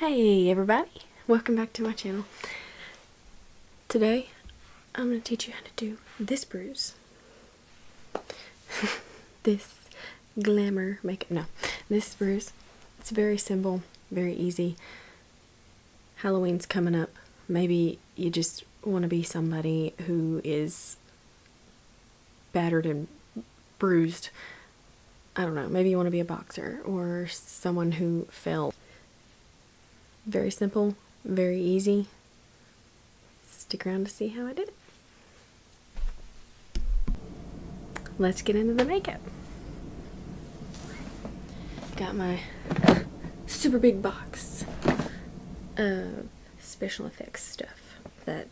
Hey everybody, welcome back to my channel. Today I'm going to teach you how to do this bruise. This glamour makeup. No, this bruise. It's very simple, very easy. Halloween's coming up. Maybe you just want to be somebody who is battered and bruised. I don't know, maybe you want to be a boxer or someone who fell. Very simple, very easy. Stick around to see how I did it. Let's get into the makeup. Got my super big box of special effects stuff that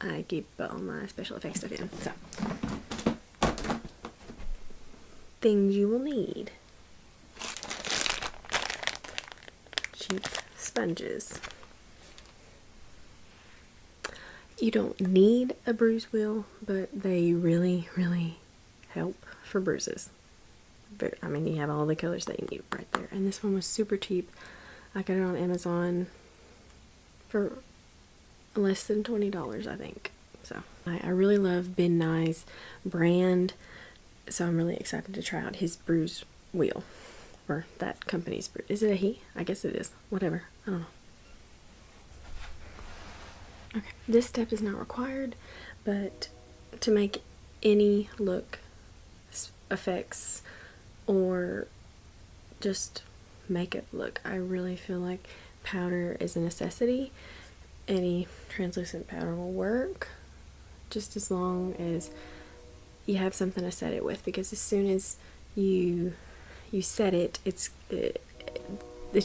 I keep all my special effects stuff in. So, things you will need. Cheap sponges. You don't need a bruise wheel, but they really help for bruises. I mean, you have all the colors that you need right there. And this one was super cheap. I got it on Amazon for less than $20, I think. So I really love Ben Nye's brand, so I'm really excited to try out his bruise wheel. Or that company's bruise. Is it a he? I guess it is. Whatever. I don't know. Okay. This step is not required, but to make any look, effects, or just makeup look, I really feel like powder is a necessity. Any translucent powder will work, just as long as you have something to set it with, because as soon as you set it, it's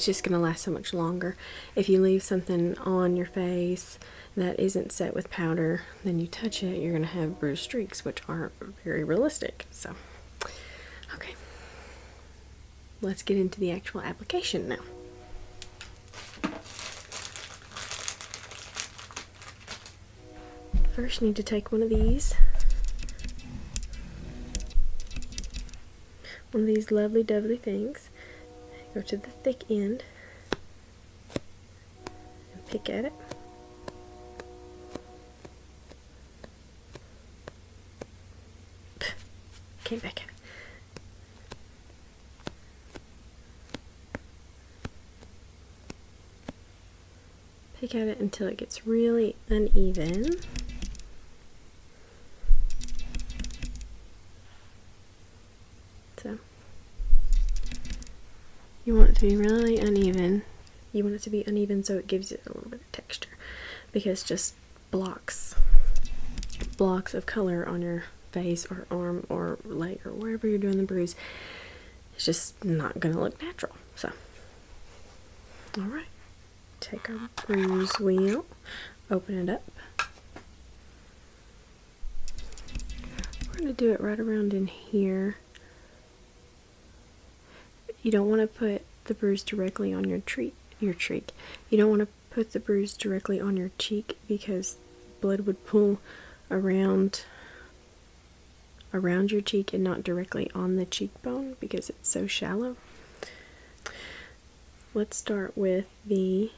just gonna last so much longer. If you leave something on your face that isn't set with powder, then you touch it, you're gonna have bruised streaks, which aren't very realistic. So, okay, let's get into the actual application now. First, you need to take one of these lovely dovely things, go to the thick end and pick at it. Came back at it. Pick at it until it gets really uneven. So you want it to be really uneven. You want it to be uneven so it gives it a little bit of texture, because just blocks of color on your face or arm or leg or wherever you're doing the bruise, it's just not gonna look natural. So, alright, take our bruise wheel, open it up. We're gonna do it right around in here. You don't want to put the bruise directly on your cheek. You don't want to put the bruise directly on your cheek, because blood would pool around your cheek and not directly on the cheekbone, because it's so shallow. Let's start with the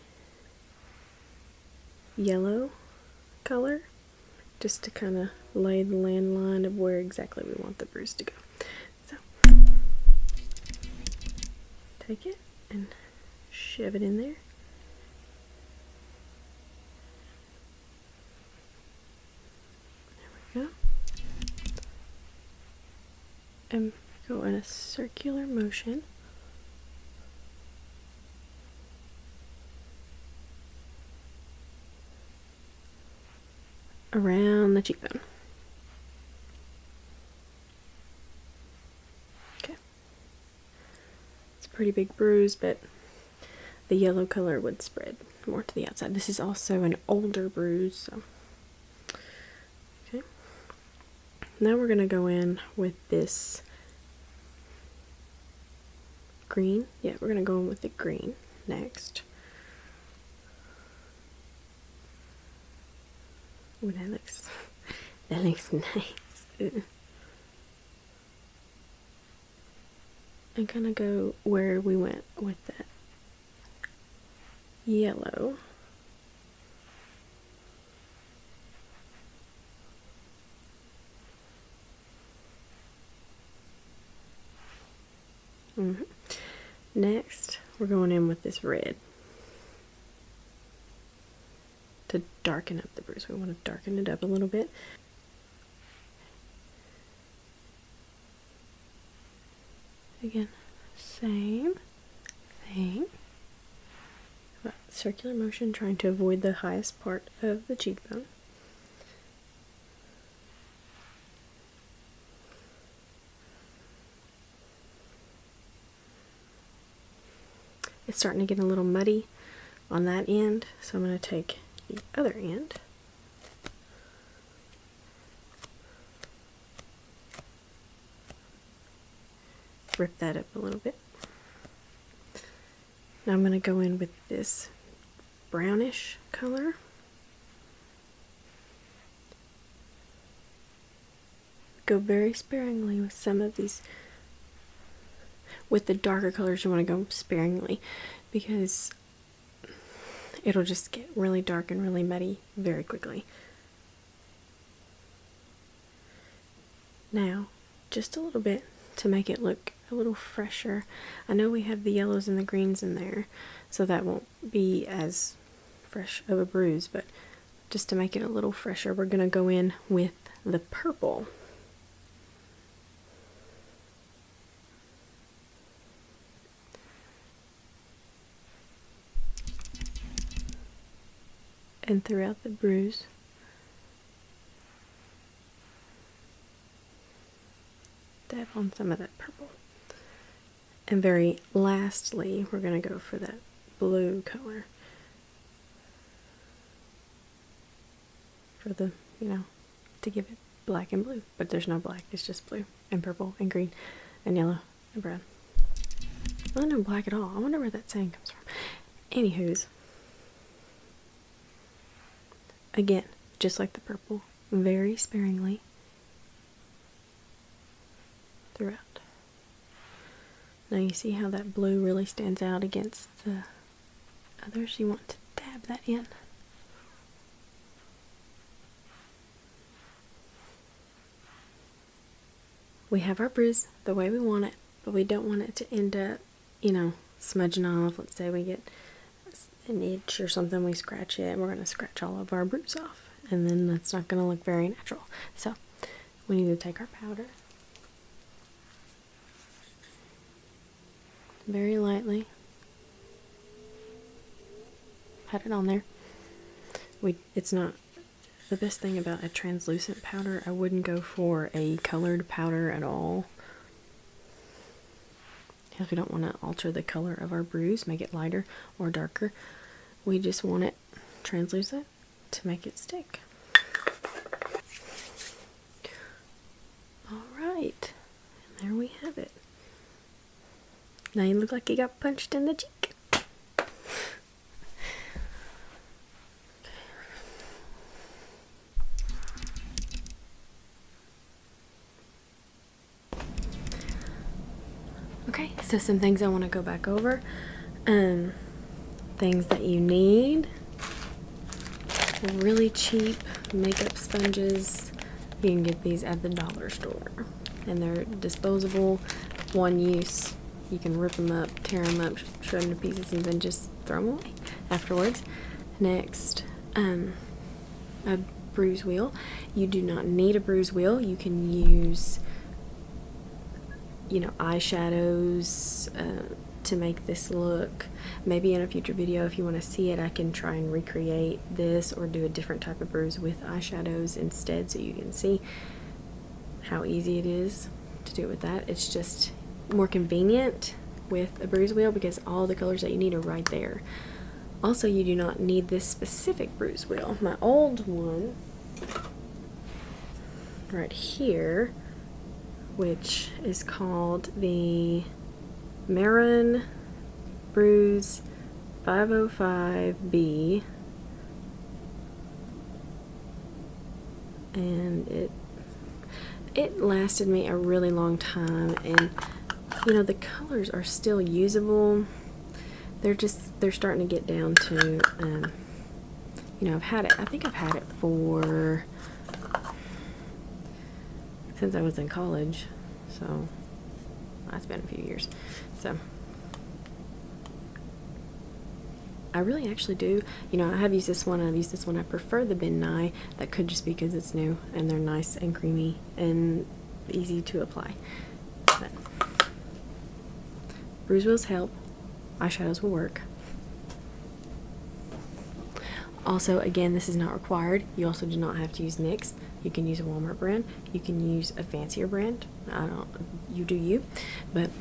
yellow color, just to kind of lay the landline of where exactly we want the bruise to go. So, take it and shove it in there. There we go. And go in a circular motion. Around the cheekbone. Okay. It's a pretty big bruise, but the yellow color would spread more to the outside. This is also an older bruise, so. Okay. Now we're going to go in with this green. Yeah, we're going to go in with the green next. Oh, that looks nice. And kind of go where we went with that yellow. Next, we're going in with this red to darken up the bruise. We want to darken it up a little bit. Again, same thing. Circular motion, trying to avoid the highest part of the cheekbone. It's starting to get a little muddy on that end, so I'm going to take the other end. Rip that up a little bit. Now I'm going to go in with this brownish color. Go very sparingly with some of these. With the darker colors, you want to go sparingly because it'll just get really dark and really muddy very quickly. Now, just a little bit to make it look a little fresher. I know we have the yellows and the greens in there, so that won't be as fresh of a bruise, but just to make it a little fresher, we're going to go in with the purple. And throughout the bruise, dab on some of that purple. And very lastly, we're going to go for that blue color. For the, to give it black and blue. But there's no black, it's just blue and purple and green and yellow and brown. Well, no black at all. I wonder where that saying comes from. Anywho's. Again, just like the purple, very sparingly throughout. Now you see how that blue really stands out against the others? You want to dab that in. We have our bruise the way we want it, but we don't want it to end up, smudging off. Let's say we get an itch or something, we scratch it, and we're going to scratch all of our bruise off, and then that's not going to look very natural. So we need to take our powder, very lightly pat it on there. It's not the best thing about a translucent powder. I wouldn't go for a colored powder at all, because we don't want to alter the color of our bruise, make it lighter or darker. We just want it translucent to make it stick. Alright, and there we have it. Now you look like you got punched in the cheek. Okay, so some things I want to go back over. Things that you need. Really cheap makeup sponges. You can get these at the dollar store. And they're disposable, one use. You can rip them up, tear them up, shred them to pieces, and then just throw them away afterwards. Next, a bruise wheel. You do not need a bruise wheel. You can use eyeshadows to make this look. Maybe in a future video, if you want to see it, I can try and recreate this or do a different type of bruise with eyeshadows instead, so you can see how easy it is to do it with that. It's just more convenient with a bruise wheel because all the colors that you need are right there. Also, you do not need this specific bruise wheel. My old one right here, which is called the Nye Bruise 505B, and it lasted me a really long time, and the colors are still usable. they're starting to get down to, you know, I think I've had it since I was in college, so that's been a few years. So I really actually do, you know, I have used this one, I've used this one. I prefer the Ben Nye. That could just be because it's new and they're nice and creamy and easy to apply. But Bruise Wheels help. Eyeshadows will work. Also, again, this is not required. You also do not have to use NYX. You can use a Walmart brand. You can use a fancier brand. You do you. But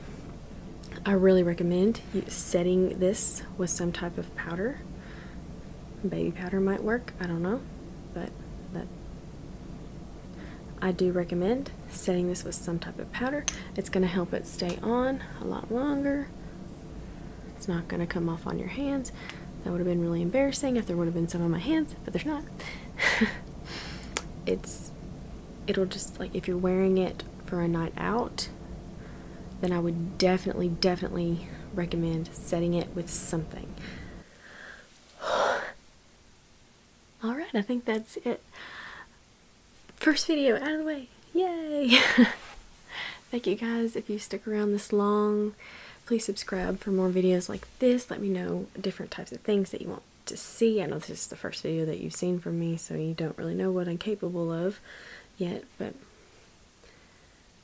I really recommend setting this with some type of powder. Baby powder might work. I don't know. But I do recommend setting this with some type of powder. It's going to help it stay on a lot longer. It's not going to come off on your hands. That would have been really embarrassing if there would have been some on my hands, but there's not. It'll just, like, if you're wearing it for a night out, then I would definitely recommend setting it with something. Alright, I think that's it. First video out of the way. Yay! Thank you guys. If you stick around this long, please subscribe for more videos like this. Let me know different types of things that you want to see. I know this is the first video that you've seen from me, so you don't really know what I'm capable of yet, but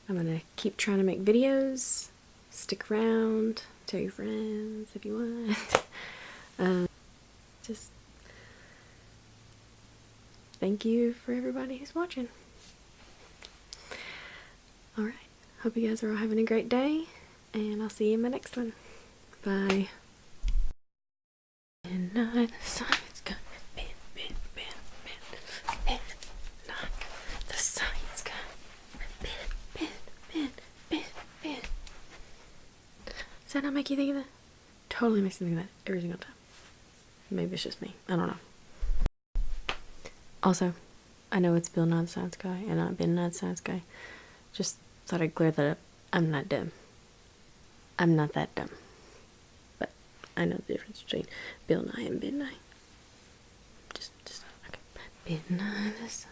I'm gonna keep trying to make videos. Stick around. Tell your friends if you want. Just thank you for everybody who's watching. Alright, hope you guys are all having a great day, and I'll see you in my next one. Bye. And the side's got bend. The side's got bend. Does that not make you think of that? Totally makes me think of that every single time. Maybe it's just me. I don't know. Also, I know it's Bill Nye the Science Guy and not Ben Nye the Science Guy. Just thought I'd clear that up. I'm not dumb. I'm not that dumb. But I know the difference between Bill Nye and Ben Nye. Just okay. Ben Nye the Science